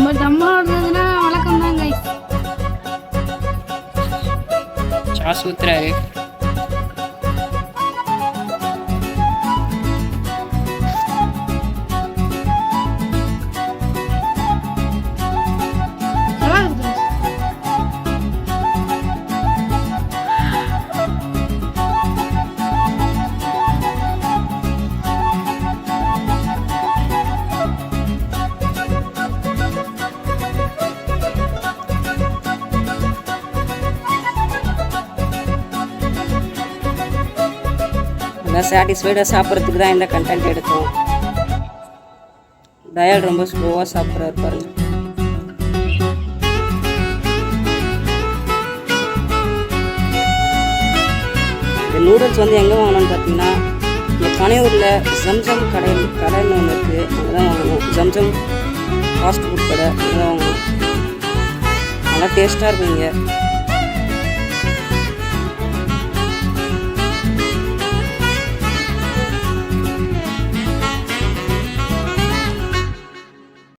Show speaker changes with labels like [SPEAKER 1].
[SPEAKER 1] நம்ம தம்மா இருந்ததுன்னா வழக்கம் தான் கைஸ்.
[SPEAKER 2] சாஸ் ஊத்துறாரு.
[SPEAKER 1] நல்லா இருக்கு guys.
[SPEAKER 2] நல்லா சாட்டிஸ்ஃபைடாக சாப்பிட்றதுக்கு தான் இந்த கண்டென்ட் எடுத்தோம். தயால் ரொம்ப ஸ்லோவாக சாப்பிட்றாரு பாருங்க. இந்த நூடுல்ஸ் வந்து எங்கே வாங்கணும்னு பார்த்தீங்கன்னா, இந்த பனையூரில் ஜம்ஜம் கடைன்னு ஒன்று இருக்குது, அங்கே தான் வாங்கணும். ஜம்ஜம் ஃபாஸ்ட் ஃபுட் கடை அங்கே தான் வாங்கணும். நல்லா டேஸ்ட்டாக இருக்கும் இங்கே.